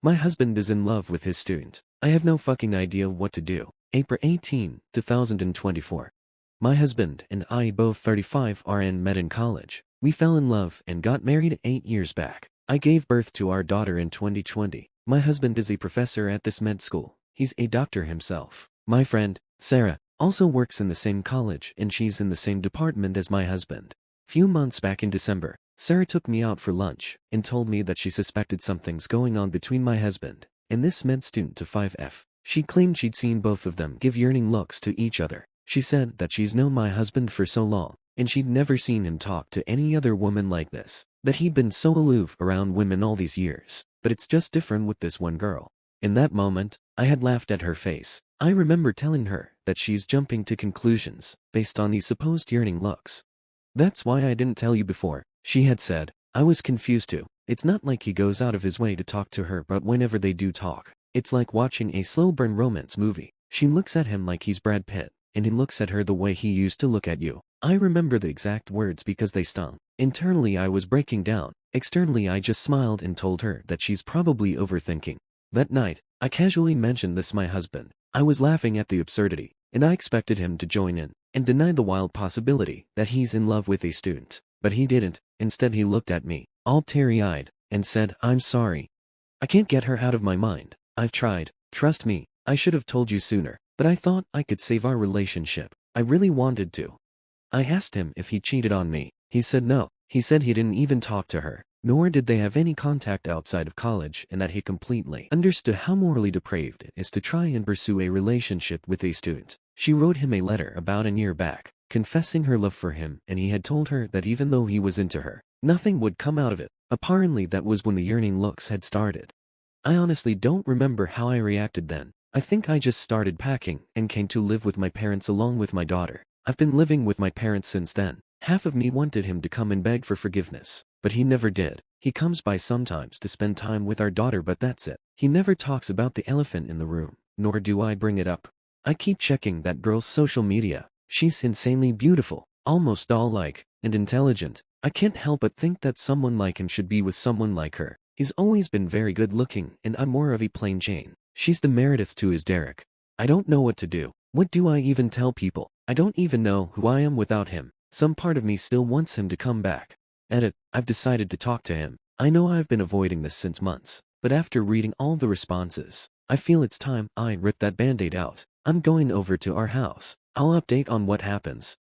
My husband is in love with his student. I have no fucking idea what to do. April 18, 2024. My husband and I, both 35, met in college. We fell in love and got married 8 years back. I gave birth to our daughter in 2020. My husband is a professor at this med school. He's a doctor himself. My friend, Sarah, also works in the same college and she's in the same department as my husband. Few months back in December, Sarah took me out for lunch and told me that she suspected something's going on between my husband and this med student to 5F. She claimed she'd seen both of them give yearning looks to each other. She said that she's known my husband for so long, and she'd never seen him talk to any other woman like this, that he'd been so aloof around women all these years, but it's just different with this one girl. In that moment, I had laughed at her face. I remember telling her that she's jumping to conclusions based on these supposed yearning looks. That's why I didn't tell you before, she had said. I was confused too. It's not like he goes out of his way to talk to her, but whenever they do talk, it's like watching a slow-burn romance movie. She looks at him like he's Brad Pitt, and he looks at her the way he used to look at you. I remember the exact words because they stung. Internally I was breaking down. Externally I just smiled and told her that she's probably overthinking. That night, I casually mentioned this to my husband. I was laughing at the absurdity, and I expected him to join in and deny the wild possibility that he's in love with a student. But he didn't. Instead he looked at me, all teary-eyed, and said, "I'm sorry. I can't get her out of my mind. I've tried. Trust me, I should have told you sooner, but I thought I could save our relationship. I really wanted to." I asked him if he cheated on me. He said no. He said he didn't even talk to her, nor did they have any contact outside of college, and that he completely understood how morally depraved it is to try and pursue a relationship with a student. She wrote him a letter about a year back, confessing her love for him, and he had told her that even though he was into her, nothing would come out of it. Apparently that was when the yearning looks had started. I honestly don't remember how I reacted then. I think I just started packing and came to live with my parents along with my daughter. I've been living with my parents since then. Half of me wanted him to come and beg for forgiveness, but he never did. He comes by sometimes to spend time with our daughter, but that's it. He never talks about the elephant in the room, nor do I bring it up. I keep checking that girl's social media. She's insanely beautiful, almost doll-like, and intelligent. I can't help but think that someone like him should be with someone like her. He's always been very good-looking, and I'm more of a plain Jane. She's the Meredith to his Derek. I don't know what to do. What do I even tell people? I don't even know who I am without him. Some part of me still wants him to come back. Edit. I've decided to talk to him. I know I've been avoiding this since months, but after reading all the responses, I feel it's time I rip that band-aid out. I'm going over to our house. I'll update on what happens.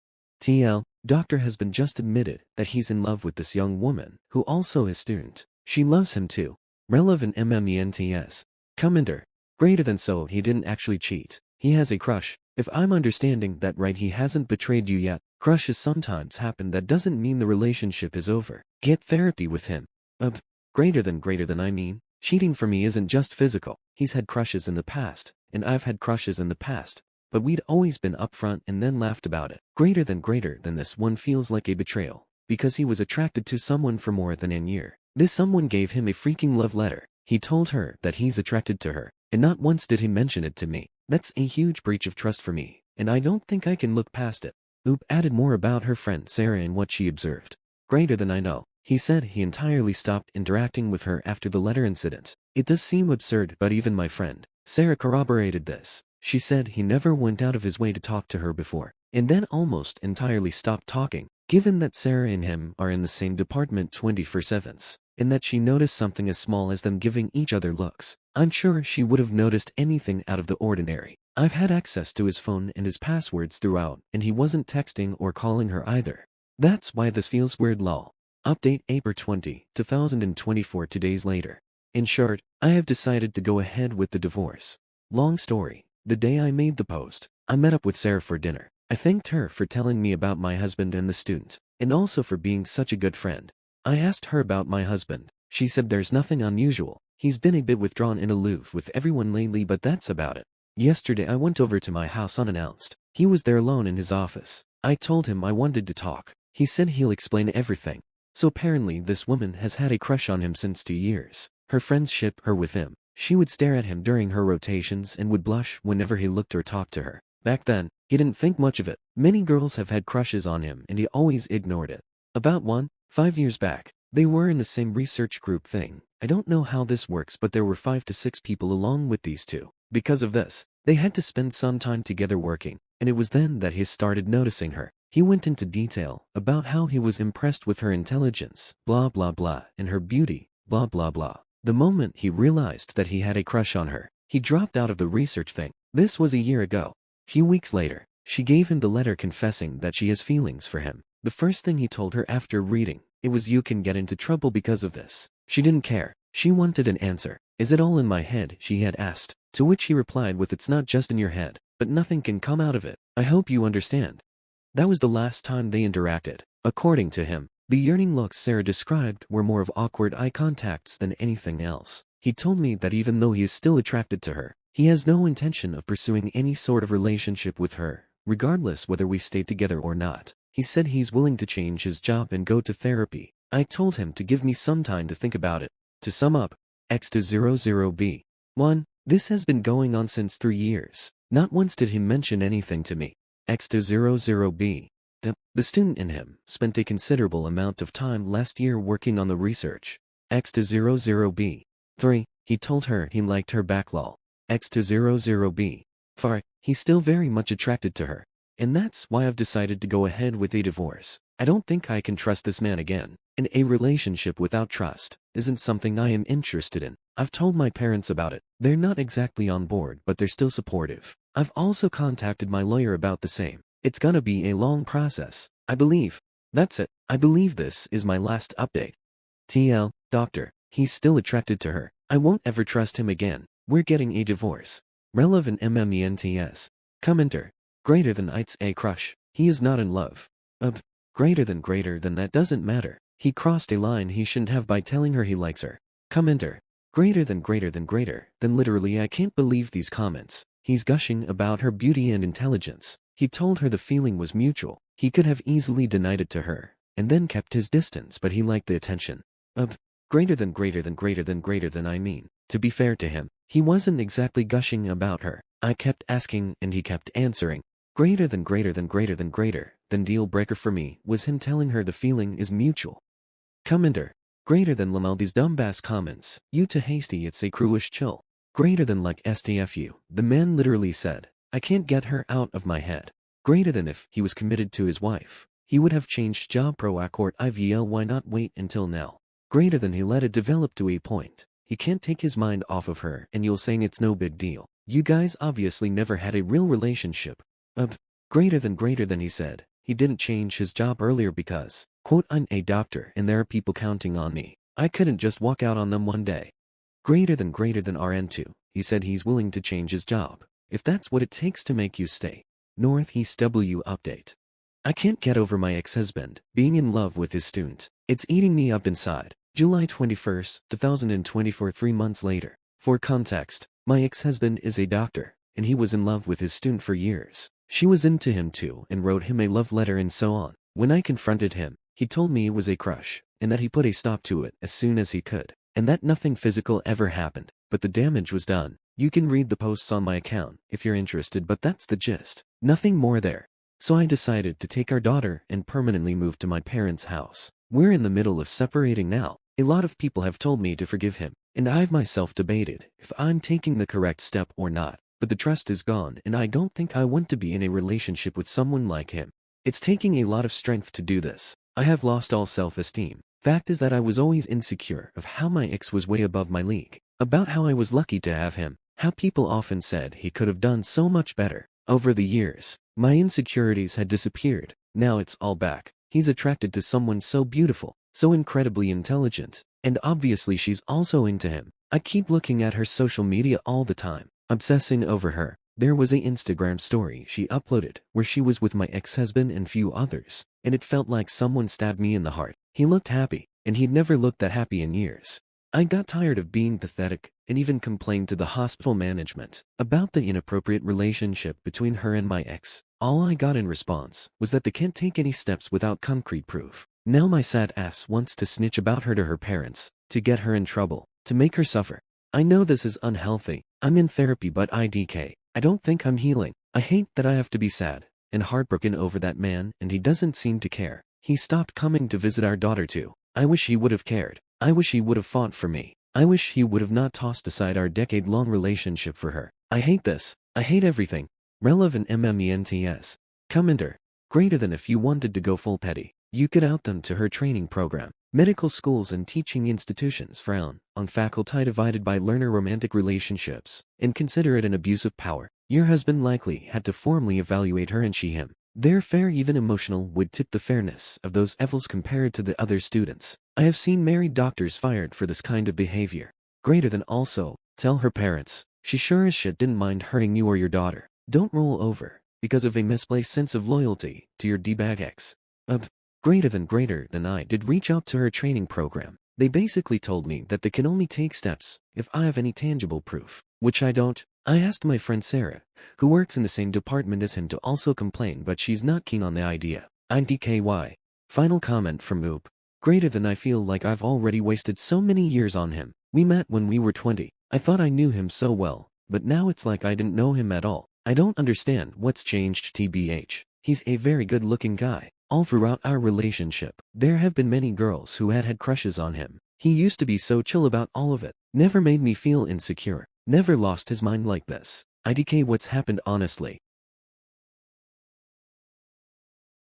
TL. Doctor has been just admitted that he's in love with this young woman, who also is student. She loves him too. Relevant MMENTS. Commenter. Greater than so he didn't actually cheat. He has a crush. If I'm understanding that right, he hasn't betrayed you yet. Crushes sometimes happen. That doesn't mean the relationship is over. Get therapy with him. Greater than I mean. Cheating for me isn't just physical. He's had crushes in the past, and I've had crushes in the past, but we'd always been upfront and then laughed about it. Greater than this one feels like a betrayal, because he was attracted to someone for more than a year. This someone gave him a freaking love letter. He told her that he's attracted to her, and not once did he mention it to me. That's a huge breach of trust for me, and I don't think I can look past it. Oop added more about her friend Sarah and what she observed. Greater than I know. He said he entirely stopped interacting with her after the letter incident. It does seem absurd, but even my friend Sarah corroborated this. She said he never went out of his way to talk to her before, and then almost entirely stopped talking, given that Sarah and him are in the same department 24/7, and that she noticed something as small as them giving each other looks. I'm sure she would have noticed anything out of the ordinary. I've had access to his phone and his passwords throughout, and he wasn't texting or calling her either. That's why this feels weird. Lol. Update April 20, 2024. 2 days later. In short, I have decided to go ahead with the divorce. Long story. The day I made the post, I met up with Sarah for dinner. I thanked her for telling me about my husband and the student, and also for being such a good friend. I asked her about my husband. She said there's nothing unusual. He's been a bit withdrawn and aloof with everyone lately, but that's about it. Yesterday I went over to my house unannounced. He was there alone in his office. I told him I wanted to talk. He said he'll explain everything. So apparently this woman has had a crush on him since 2 years. Her friends ship her with him. She would stare at him during her rotations and would blush whenever he looked or talked to her. Back then, he didn't think much of it. Many girls have had crushes on him and he always ignored it. About 5 years back, they were in the same research group thing, I don't know how this works, but there were 5 to 6 people along with these two. Because of this, they had to spend some time together working, and it was then that he started noticing her. He went into detail about how he was impressed with her intelligence, blah blah blah, and her beauty, blah blah blah. The moment he realized that he had a crush on her, he dropped out of the research thing. This was a year ago. Few weeks later, she gave him the letter confessing that she has feelings for him. The first thing he told her after reading it was, "You can get into trouble because of this." She didn't care. She wanted an answer. "Is it all in my head?" she had asked, to which he replied with, "It's not just in your head, but nothing can come out of it. I hope you understand." That was the last time they interacted. According to him, the yearning looks Sarah described were more of awkward eye contacts than anything else. He told me that even though he is still attracted to her, he has no intention of pursuing any sort of relationship with her, regardless whether we stay together or not. He said he's willing to change his job and go to therapy. I told him to give me some time to think about it. To sum up, X200B. 1. This has been going on since 3 years. Not once did he mention anything to me. X200B. The student in him spent a considerable amount of time last year working on the research. X200B. 3. He told her he liked her back lol. X200B. 4. He's still very much attracted to her. And that's why I've decided to go ahead with a divorce. I don't think I can trust this man again. And a relationship without trust isn't something I am interested in. I've told my parents about it. They're not exactly on board, but they're still supportive. I've also contacted my lawyer about the same. It's gonna be a long process, I believe. That's it. I believe this is my last update. TL, doctor, he's still attracted to her. I won't ever trust him again. We're getting a divorce. Relevant MMENTS. Commenter. Greater than it's a crush. He is not in love. Greater than that doesn't matter. He crossed a line he shouldn't have by telling her he likes her. Commenter. Greater than literally I can't believe these comments. He's gushing about her beauty and intelligence. He told her the feeling was mutual. He could have easily denied it to her, and then kept his distance, but he liked the attention. Greater than I mean. To be fair to him, he wasn't exactly gushing about her. I kept asking and he kept answering. Greater than deal breaker for me was him telling her the feeling is mutual. Commenter. Greater than Lamal these dumbass comments. You too hasty, it's a cruish chill. Greater than like STFU. The man literally said, I can't get her out of my head. Greater than if he was committed to his wife, he would have changed job pro accord IVL, why not wait until now? Greater than he let it develop to a point. He can't take his mind off of her and you're saying it's no big deal. You guys obviously never had a real relationship. Greater than he said, he didn't change his job earlier because, quote, I'm a doctor and there are people counting on me. I couldn't just walk out on them one day. Greater than RN2, he said he's willing to change his job, if that's what it takes to make you stay. Northeast W update. I can't get over my ex-husband being in love with his student. It's eating me up inside. July 21st, 2024, 3 months later. For context, my ex-husband is a doctor, and he was in love with his student for years. She was into him too and wrote him a love letter and so on. When I confronted him, he told me it was a crush, and that he put a stop to it as soon as he could, and that nothing physical ever happened, but the damage was done. You can read the posts on my account if you're interested, but that's the gist. Nothing more there. So I decided to take our daughter and permanently move to my parents' house. We're in the middle of separating now. A lot of people have told me to forgive him, and I've myself debated if I'm taking the correct step or not, but the trust is gone and I don't think I want to be in a relationship with someone like him. It's taking a lot of strength to do this. I have lost all self-esteem. Fact is that I was always insecure of how my ex was way above my league, about how I was lucky to have him, how people often said he could have done so much better. Over the years, my insecurities had disappeared. Now it's all back. He's attracted to someone so beautiful, so incredibly intelligent, and obviously she's also into him. I keep looking at her social media all the time, obsessing over her. There was a Instagram story she uploaded where she was with my ex-husband and few others, and it felt like someone stabbed me in the heart. He looked happy, and he'd never looked that happy in years. I got tired of being pathetic and even complained to the hospital management about the inappropriate relationship between her and my ex. All I got in response was that they can't take any steps without concrete proof. Now my sad ass wants to snitch about her to her parents, to get her in trouble, to make her suffer. I know this is unhealthy. I'm in therapy, but I don't think I'm healing. I hate that I have to be sad and heartbroken over that man, and he doesn't seem to care. He stopped coming to visit our daughter too. I wish he would have cared. I wish he would have fought for me. I wish he would have not tossed aside our decade-long relationship for her. I hate this. I hate everything. Relevant MMENTS. Commenter. Greater than if you wanted to go full petty. You could out them to her training program. Medical schools and teaching institutions frown on faculty divided by learner-romantic relationships and consider it an abuse of power. Your husband likely had to formally evaluate her and she him. Their fair, even emotional, would tip the fairness of those evils compared to the other students. I have seen married doctors fired for this kind of behavior. Greater than also, tell her parents, she sure as shit didn't mind hurting you or your daughter. Don't roll over because of a misplaced sense of loyalty to your D-bag ex. Greater than I did reach out to her training program. They basically told me that they can only take steps if I have any tangible proof, which I don't. I asked my friend Sarah, who works in the same department as him, to also complain, but she's not keen on the idea. IDKY. Final comment from Oop. Greater than I feel like I've already wasted so many years on him. We met when we were 20. I thought I knew him so well, but now it's like I didn't know him at all. I don't understand what's changed TBH. He's a very good-looking guy. All throughout our relationship, there have been many girls who had crushes on him. He used to be so chill about all of it. Never made me feel insecure. Never lost his mind like this. IDK, what's happened honestly?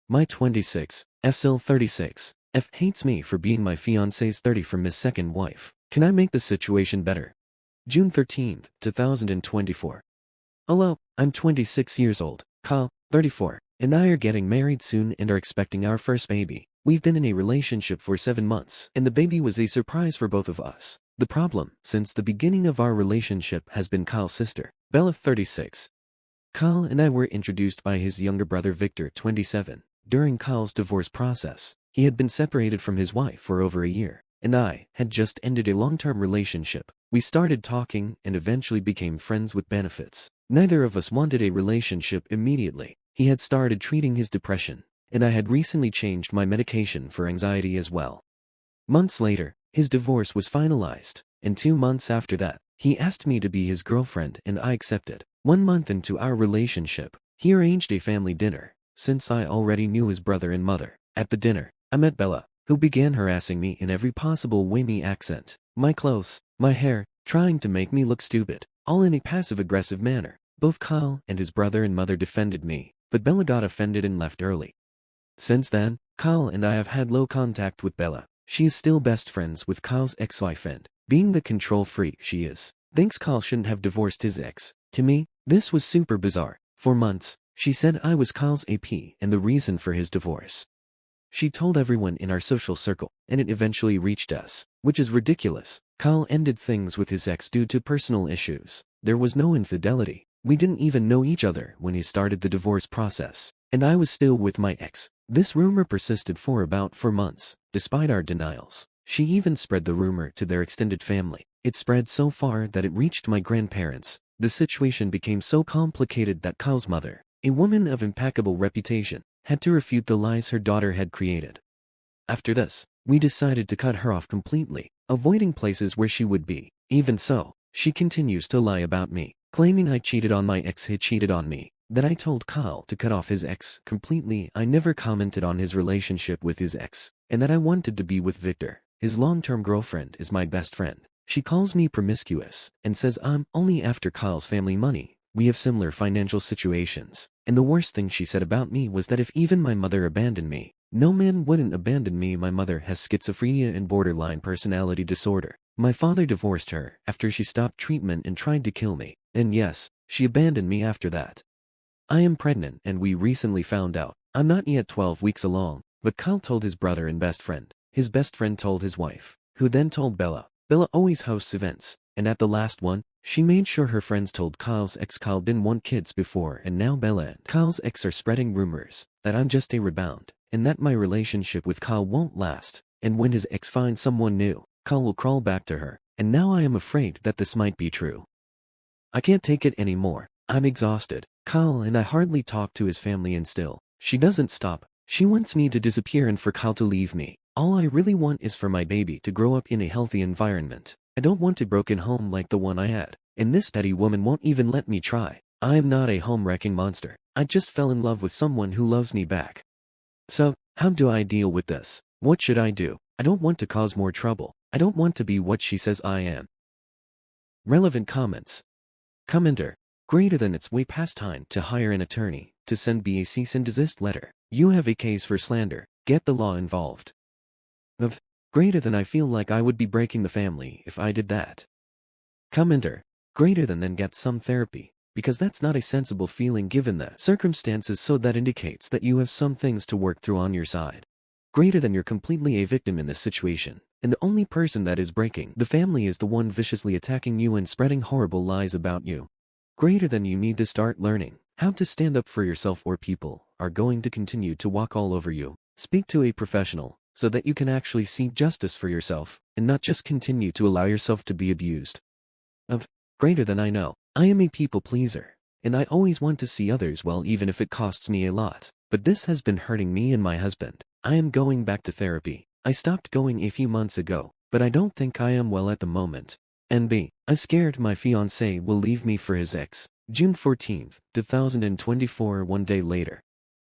My 26, SL 36, F hates me for being my fiancé's 30 from his second wife. Can I make the situation better? June 13, 2024. Hello, I'm 26 years old, Kyle, 34, and I are getting married soon and are expecting our first baby. We've been in a relationship for 7 months, and the baby was a surprise for both of us. The problem, since the beginning of our relationship, has been Kyle's sister, Bella, 36. Kyle and I were introduced by his younger brother Victor, 27. During Kyle's divorce process, he had been separated from his wife for over a year, and I had just ended a long-term relationship. We started talking and eventually became friends with benefits. Neither of us wanted a relationship immediately. He had started treating his depression, and I had recently changed my medication for anxiety as well. Months later, his divorce was finalized, and 2 months after that, he asked me to be his girlfriend and I accepted. 1 month into our relationship, he arranged a family dinner, since I already knew his brother and mother. At the dinner, I met Bella, who began harassing me in every possible way, me accent, my clothes, my hair, trying to make me look stupid, all in a passive-aggressive manner. Both Kyle and his brother and mother defended me, but Bella got offended and left early. Since then, Kyle and I have had low contact with Bella. She is still best friends with Kyle's ex-wife and, being the control freak she is, thinks Kyle shouldn't have divorced his ex. To me, this was super bizarre. For months, she said I was Kyle's AP and the reason for his divorce. She told everyone in our social circle, and it eventually reached us, which is ridiculous. Kyle ended things with his ex due to personal issues. There was no infidelity. We didn't even know each other when he started the divorce process, and I was still with my ex. This rumor persisted for about 4 months, despite our denials. She even spread the rumor to their extended family. It spread so far that it reached my grandparents. The situation became so complicated that Kyle's mother, a woman of impeccable reputation, had to refute the lies her daughter had created. After this, we decided to cut her off completely, avoiding places where she would be. Even so, she continues to lie about me, claiming I cheated on my ex. He cheated on me. That I told Kyle to cut off his ex completely. I never commented on his relationship with his ex, and that I wanted to be with Victor. His long-term girlfriend is my best friend. She calls me promiscuous and says I'm only after Kyle's family money. We have similar financial situations, and the worst thing she said about me was that if even my mother abandoned me, no man wouldn't abandon me. My mother has schizophrenia and borderline personality disorder. My father divorced her after she stopped treatment and tried to kill me, and yes, she abandoned me after that. I am pregnant and we recently found out. I'm not yet 12 weeks along, but Kyle told his brother and best friend. His best friend told his wife, who then told Bella. Bella always hosts events, and at the last one, she made sure her friends told Kyle's ex. Kyle didn't want kids before, and now Bella and Kyle's ex are spreading rumors that I'm just a rebound, and that my relationship with Kyle won't last, and when his ex finds someone new, Kyle will crawl back to her, and now I am afraid that this might be true. I can't take it anymore. I'm exhausted. Kyle and I hardly talk to his family and still, she doesn't stop. She wants me to disappear and for Kyle to leave me. All I really want is for my baby to grow up in a healthy environment. I don't want a broken home like the one I had, and this petty woman won't even let me try. I am not a home-wrecking monster. I just fell in love with someone who loves me back. So, how do I deal with this? What should I do? I don't want to cause more trouble. I don't want to be what she says I am. Relevant comments. Commenter. Greater than it's way past time to hire an attorney to send me a cease and desist letter. You have a case for slander. Get the law involved. Of. Greater than I feel like I would be breaking the family if I did that. Commenter. Greater than then get some therapy, because that's not a sensible feeling given the circumstances, so that indicates that you have some things to work through on your side. Greater than you're completely a victim in this situation, and the only person that is breaking the family is the one viciously attacking you and spreading horrible lies about you. Greater than you need to start learning how to stand up for yourself, or people are going to continue to walk all over you. Speak to a professional so that you can actually seek justice for yourself and not just continue to allow yourself to be abused. Of. Greater than I know, I am a people pleaser, and I always want to see others well even if it costs me a lot. But this has been hurting me and my husband. I am going back to therapy. I stopped going a few months ago, but I don't think I am well at the moment. NB. I'm scared my fiancé will leave me for his ex. June 14, 2024. One day later.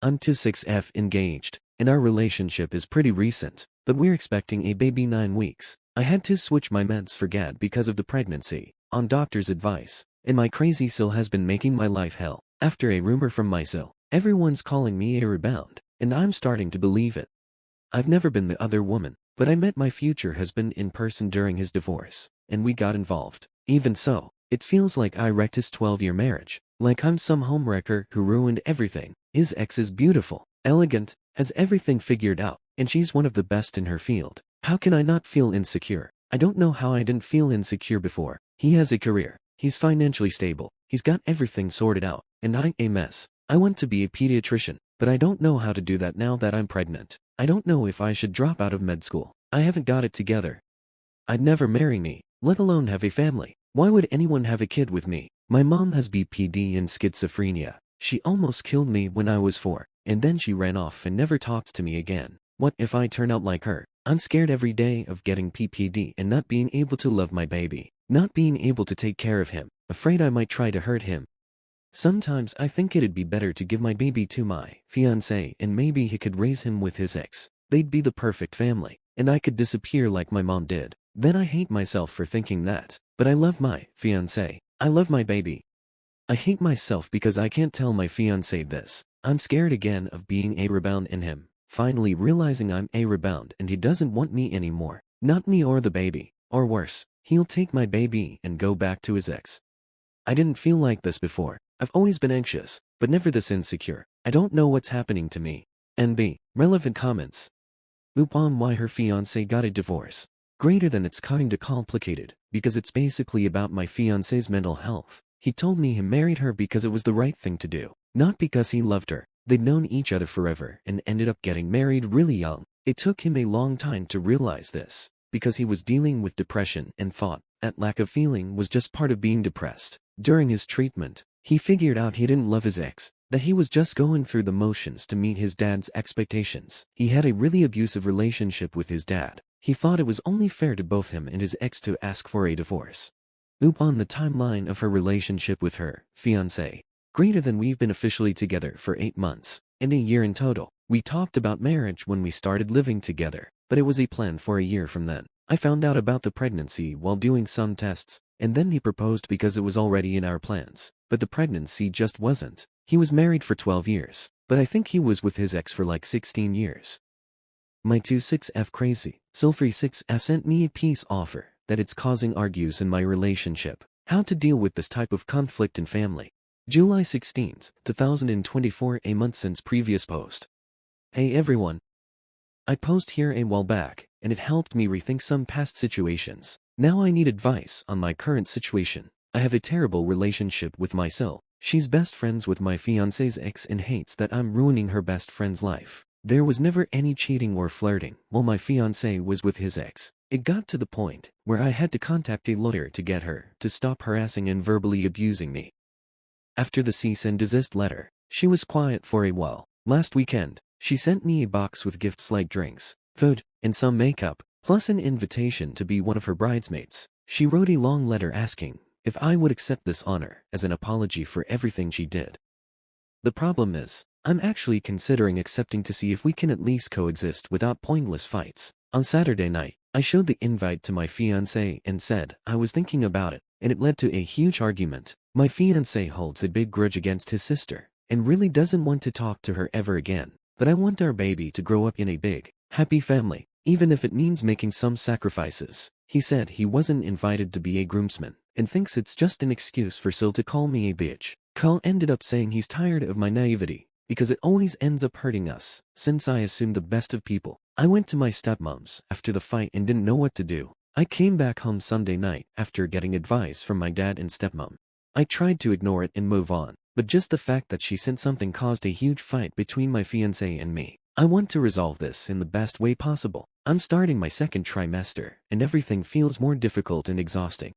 I'm 26F engaged, and our relationship is pretty recent, but we're expecting a baby 9 weeks. I had to switch my meds for GAD because of the pregnancy, on doctor's advice, and my crazy sil has been making my life hell. After a rumor from my sil, everyone's calling me a rebound, and I'm starting to believe it. I've never been the other woman, but I met my future husband in person during his divorce, and we got involved. Even so, it feels like I wrecked his 12-year marriage, like I'm some homewrecker who ruined everything. His ex is beautiful, elegant, has everything figured out, and she's one of the best in her field. How can I not feel insecure? I don't know how I didn't feel insecure before. He has a career, he's financially stable, he's got everything sorted out, and I'm a mess. I want to be a pediatrician, but I don't know how to do that now that I'm pregnant. I don't know if I should drop out of med school. I haven't got it together. I'd never marry me, let alone have a family. Why would anyone have a kid with me? My mom has BPD and schizophrenia. She almost killed me when I was 4, and then she ran off and never talked to me again. What if I turn out like her? I'm scared every day of getting PPD and not being able to love my baby, not being able to take care of him, afraid I might try to hurt him. Sometimes I think it'd be better to give my baby to my fiancé and maybe he could raise him with his ex. They'd be the perfect family, and I could disappear like my mom did. Then I hate myself for thinking that. But I love my fiancé. I love my baby. I hate myself because I can't tell my fiancé this. I'm scared again of being a rebound in him, finally realizing I'm a rebound and he doesn't want me anymore. Not me or the baby. Or worse, he'll take my baby and go back to his ex. I didn't feel like this before. I've always been anxious, but never this insecure. I don't know what's happening to me. NB. Relevant comments. Oop on why her fiancé got a divorce. Greater than it's kinda complicated, because it's basically about my fiancé's mental health. He told me he married her because it was the right thing to do, not because he loved her. They'd known each other forever and ended up getting married really young. It took him a long time to realize this, because he was dealing with depression and thought that lack of feeling was just part of being depressed. During his treatment, he figured out he didn't love his ex, that he was just going through the motions to meet his dad's expectations. He had a really abusive relationship with his dad. He thought it was only fair to both him and his ex to ask for a divorce. Oop on the timeline of her relationship with her fiancé. Greater than we've been officially together for 8 months, and a year in total. We talked about marriage when we started living together, but it was a plan for a year from then. I found out about the pregnancy while doing some tests, and then he proposed because it was already in our plans, but the pregnancy just wasn't. He was married for 12 years, but I think he was with his ex for like 16 years. My 26F crazy, Sulfrey 6F sent me a peace offer that it's causing argues in my relationship. How to deal with this type of conflict in family. July 16, 2024, a month since previous post. Hey everyone. I posted here a while back, and it helped me rethink some past situations. Now I need advice on my current situation. I have a terrible relationship with my sil. She's best friends with my fiancé's ex and hates that I'm ruining her best friend's life. There was never any cheating or flirting while my fiancé was with his ex. It got to the point where I had to contact a lawyer to get her to stop harassing and verbally abusing me. After the cease and desist letter, she was quiet for a while. Last weekend, she sent me a box with gifts like drinks, food, and some makeup, plus an invitation to be one of her bridesmaids. She wrote a long letter asking if I would accept this honor as an apology for everything she did. The problem is, I'm actually considering accepting to see if we can at least coexist without pointless fights. On Saturday night, I showed the invite to my fiancé and said I was thinking about it, and it led to a huge argument. My fiancé holds a big grudge against his sister and really doesn't want to talk to her ever again. But I want our baby to grow up in a big, happy family, even if it means making some sacrifices. He said he wasn't invited to be a groomsman and thinks it's just an excuse for Sil to call me a bitch. Carl ended up saying he's tired of my naivety because it always ends up hurting us, since I assumed the best of people. I went to my stepmom's after the fight and didn't know what to do. I came back home Sunday night after getting advice from my dad and stepmom. I tried to ignore it and move on, but just the fact that she sent something caused a huge fight between my fiancé and me. I want to resolve this in the best way possible. I'm starting my second trimester, and everything feels more difficult and exhausting.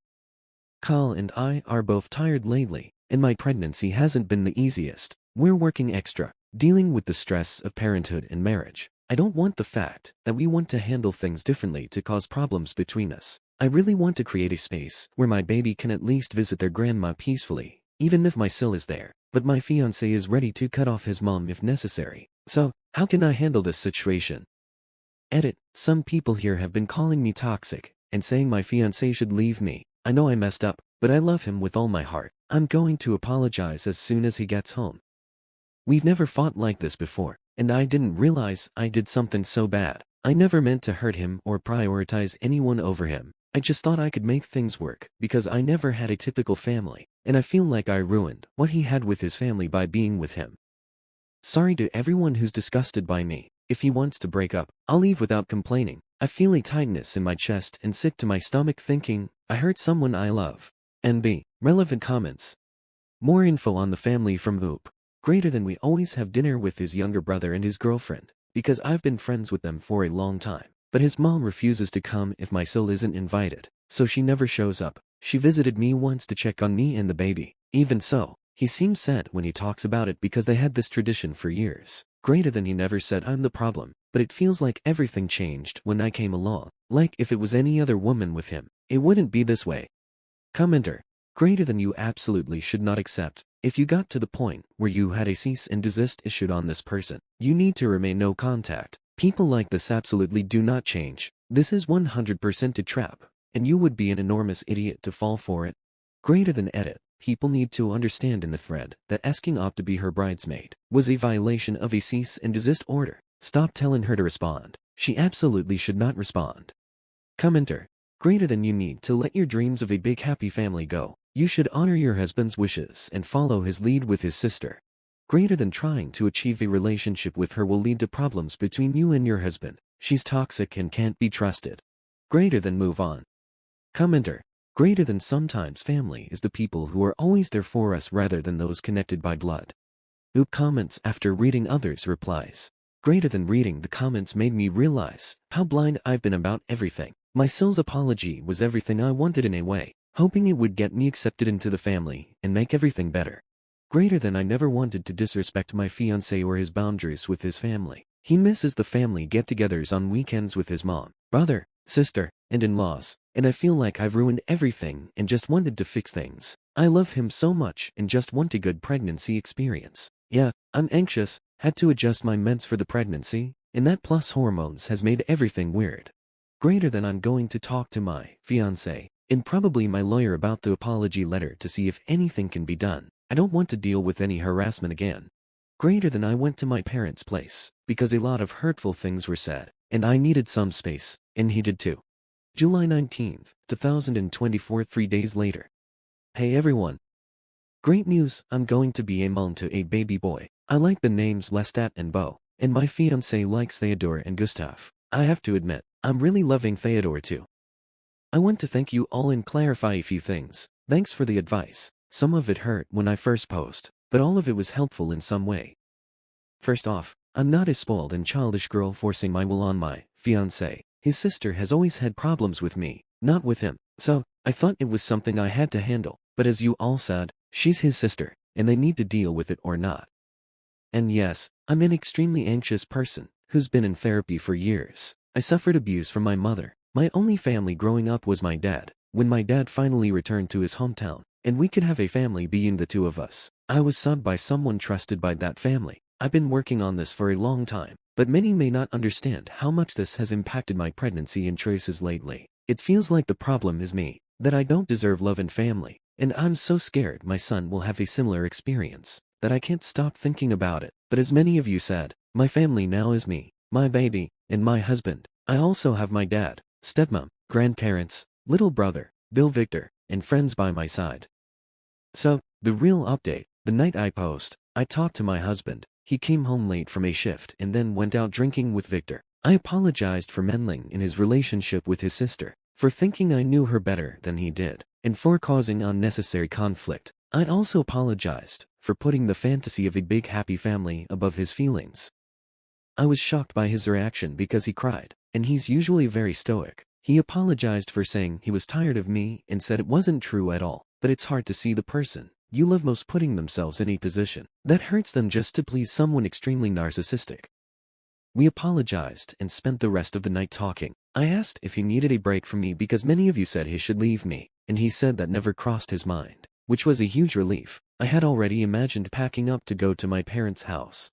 Carl and I are both tired lately, and my pregnancy hasn't been the easiest. We're working extra, dealing with the stress of parenthood and marriage. I don't want the fact that we want to handle things differently to cause problems between us. I really want to create a space where my baby can at least visit their grandma peacefully, even if my Sil is there. But my fiancé is ready to cut off his mom if necessary. So, how can I handle this situation? Edit. Some people here have been calling me toxic and saying my fiancé should leave me. I know I messed up, but I love him with all my heart. I'm going to apologize as soon as he gets home. We've never fought like this before, and I didn't realize I did something so bad. I never meant to hurt him or prioritize anyone over him. I just thought I could make things work because I never had a typical family, and I feel like I ruined what he had with his family by being with him. Sorry to everyone who's disgusted by me. If he wants to break up, I'll leave without complaining. I feel a tightness in my chest and sick to my stomach thinking I hurt someone I love. NB. Relevant comments. More info on the family from Oop. Greater than we always have dinner with his younger brother and his girlfriend, because I've been friends with them for a long time. But his mom refuses to come if my Sil isn't invited, so she never shows up. She visited me once to check on me and the baby. Even so, he seems sad when he talks about it because they had this tradition for years. Greater than he never said I'm the problem, but it feels like everything changed when I came along. Like if it was any other woman with him, it wouldn't be this way. Commenter. Greater than you absolutely should not accept. If you got to the point where you had a cease and desist issued on this person, you need to remain no contact. People like this absolutely do not change. This is 100% a trap, and you would be an enormous idiot to fall for it. Greater than edit. People need to understand in the thread that asking Op to be her bridesmaid was a violation of a cease and desist order. Stop telling her to respond. She absolutely should not respond. Commenter. Greater than you need to let your dreams of a big happy family go. You should honor your husband's wishes and follow his lead with his sister. Greater than trying to achieve a relationship with her will lead to problems between you and your husband. She's toxic and can't be trusted. Greater than move on. Commenter. Greater than sometimes family is the people who are always there for us rather than those connected by blood. Oop comments after reading others' replies. Greater than reading the comments made me realize how blind I've been about everything. My Sil's apology was everything I wanted in a way, hoping it would get me accepted into the family and make everything better. Greater than I never wanted to disrespect my fiancé or his boundaries with his family. He misses the family get-togethers on weekends with his mom, brother, sister, and in-laws, and I feel like I've ruined everything and just wanted to fix things. I love him so much and just want a good pregnancy experience. Yeah, I'm anxious, had to adjust my meds for the pregnancy, and that plus hormones has made everything weird. Greater than I'm going to talk to my fiancé and probably my lawyer about the apology letter to see if anything can be done. I don't want to deal with any harassment again. Greater than I went to my parents' place because a lot of hurtful things were said, and I needed some space, and he did too. July 19th, 2024, 3 days later. Hey everyone. Great news, I'm going to be a mom to a baby boy. I like the names Lestat and Bo, and my fiancé likes Theodore and Gustav. I have to admit, I'm really loving Theodore too. I want to thank you all and clarify a few things. Thanks for the advice. Some of it hurt when I first post, but all of it was helpful in some way. First off, I'm not a spoiled and childish girl forcing my will on my fiancé. His sister has always had problems with me, not with him, so I thought it was something I had to handle, but as you all said, she's his sister, and they need to deal with it or not. And yes, I'm an extremely anxious person who's been in therapy for years. I suffered abuse from my mother. My only family growing up was my dad. When my dad finally returned to his hometown, and we could have a family being the two of us, I was subbed by someone trusted by that family. I've been working on this for a long time, But many may not understand how much this has impacted my pregnancy and choices lately. It feels like the problem is me, that I don't deserve love and family, and I'm so scared my son will have a similar experience, that I can't stop thinking about it. But as many of you said, my family now is me, my baby, and my husband. I also have my dad, stepmom, grandparents, little brother, Bill Victor, and friends by my side. So, the real update, the night I post, I talked to my husband. He came home late from a shift and then went out drinking with Victor. I apologized for meddling in his relationship with his sister, for thinking I knew her better than he did, and for causing unnecessary conflict. I also apologized for putting the fantasy of a big happy family above his feelings. I was shocked by his reaction because he cried, and he's usually very stoic. He apologized for saying he was tired of me and said it wasn't true at all, but it's hard to see the person you love most putting themselves in a position that hurts them just to please someone extremely narcissistic. We apologized and spent the rest of the night talking. I asked if he needed a break from me because many of you said he should leave me, and he said that never crossed his mind, which was a huge relief. I had already imagined packing up to go to my parents' house.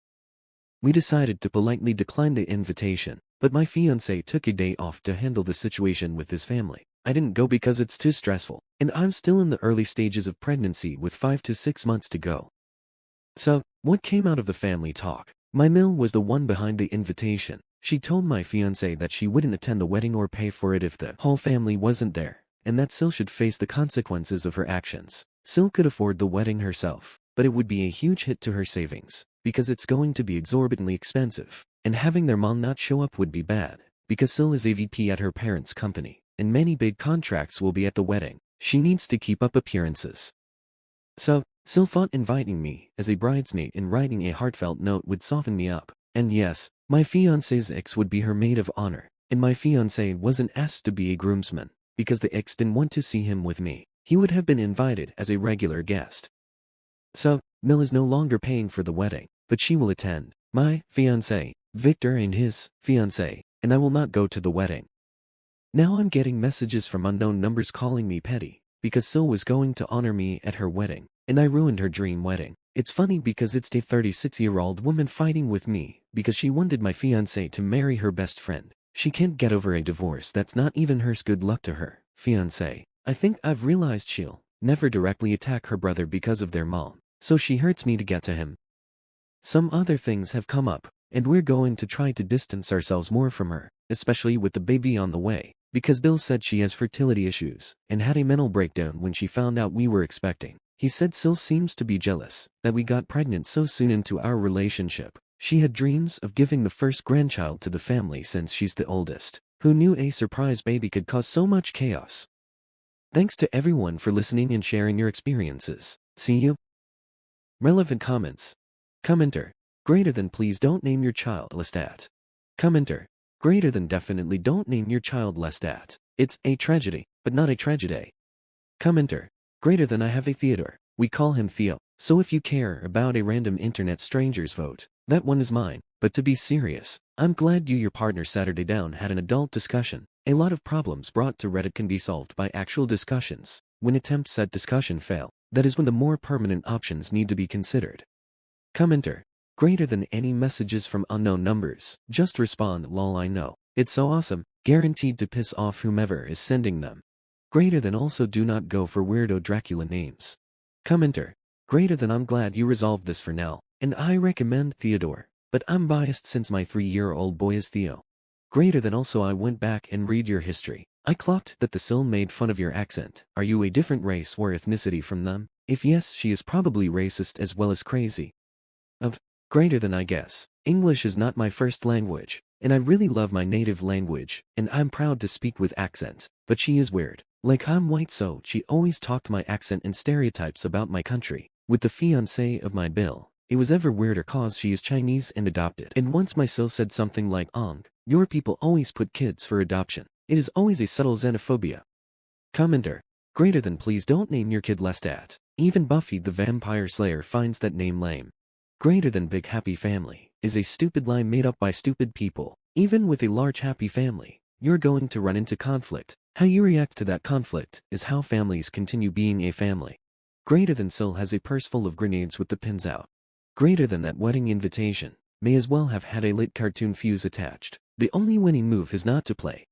We decided to politely decline the invitation, but my fiancé took a day off to handle the situation with his family. I didn't go because it's too stressful, and I'm still in the early stages of pregnancy with 5 to 6 months to go. So, what came out of the family talk? My Mill was the one behind the invitation. She told my fiancé that she wouldn't attend the wedding or pay for it if the whole family wasn't there, and that Sil should face the consequences of her actions. Sil could afford the wedding herself, but it would be a huge hit to her savings, because it's going to be exorbitantly expensive, and having their mom not show up would be bad, because Sil is a VP at her parents' company, and many big contracts will be at the wedding. She needs to keep up appearances. So, Sil thought inviting me as a bridesmaid and writing a heartfelt note would soften me up. And yes, my fiancé's ex would be her maid of honor, and my fiancé wasn't asked to be a groomsman, because the ex didn't want to see him with me. He would have been invited as a regular guest. So, Mill is no longer paying for the wedding, but she will attend. My fiancé, Victor, and his fiancée, and I will not go to the wedding. Now I'm getting messages from unknown numbers calling me petty, because Sil was going to honor me at her wedding, and I ruined her dream wedding. It's funny because it's a 36-year-old woman fighting with me because she wanted my fiancé to marry her best friend. She can't get over a divorce that's not even hers. Good luck to her, fiancé. I think I've realized she'll never directly attack her brother because of their mom, so she hurts me to get to him. Some other things have come up, and we're going to try to distance ourselves more from her, especially with the baby on the way, because Bill said she has fertility issues and had a mental breakdown when she found out we were expecting. He said Sil seems to be jealous that we got pregnant so soon into our relationship. She had dreams of giving the first grandchild to the family since she's the oldest. Who knew a surprise baby could cause so much chaos? Thanks to everyone for listening and sharing your experiences. See you. Relevant comments. Commenter. Greater than please don't name your child Lestat. Commenter. Greater than definitely don't name your child Lestat. It's a tragedy, but not a tragedy. Commenter. Greater than I have a Theodore. We call him Theo. So if you care about a random internet stranger's vote, that one is mine. But to be serious, I'm glad your partner Saturday down had an adult discussion. A lot of problems brought to Reddit can be solved by actual discussions. When attempts at discussion fail, that is when the more permanent options need to be considered. Commenter. Greater than any messages from unknown numbers. Just respond lol I know. It's so awesome. Guaranteed to piss off whomever is sending them. Greater than also do not go for weirdo Dracula names. Commenter. Greater than I'm glad you resolved this for now, and I recommend Theodore, but I'm biased since my 3-year-old boy is Theo. Greater than also I went back and read your history. I clocked that the Sil made fun of your accent. Are you a different race or ethnicity from them? If yes, she is probably racist as well as crazy. Greater than I guess. English is not my first language, and I really love my native language, and I'm proud to speak with accent, but she is weird. Like I'm white, so she always talked my accent and stereotypes about my country. With the fiancé of my Bill, it was ever weirder cause she is Chinese and adopted. And once my Sil said something like, your people always put kids for adoption. It is always a subtle xenophobia. Commenter. Greater than please don't name your kid Lestat. Even Buffy the Vampire Slayer finds that name lame. Greater than big happy family is a stupid line made up by stupid people. Even with a large happy family, you're going to run into conflict. How you react to that conflict is how families continue being a family. Greater than Sil has a purse full of grenades with the pins out. Greater than that wedding invitation. May as well have had a lit cartoon fuse attached. The only winning move is not to play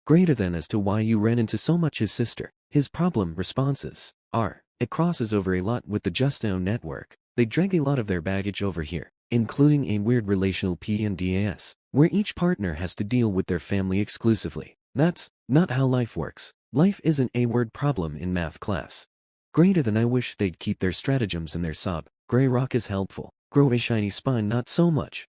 greater than as to why you ran into so much his sister. His problem responses are, it crosses over a lot with the Just Now network. They drag a lot of their baggage over here, including a weird relational PNDAS, where each partner has to deal with their family exclusively. That's not how life works. Life isn't a word problem in math class. Greater than I wish they'd keep their stratagems in their sub. Gray rock is helpful. Grow a shiny spine not so much.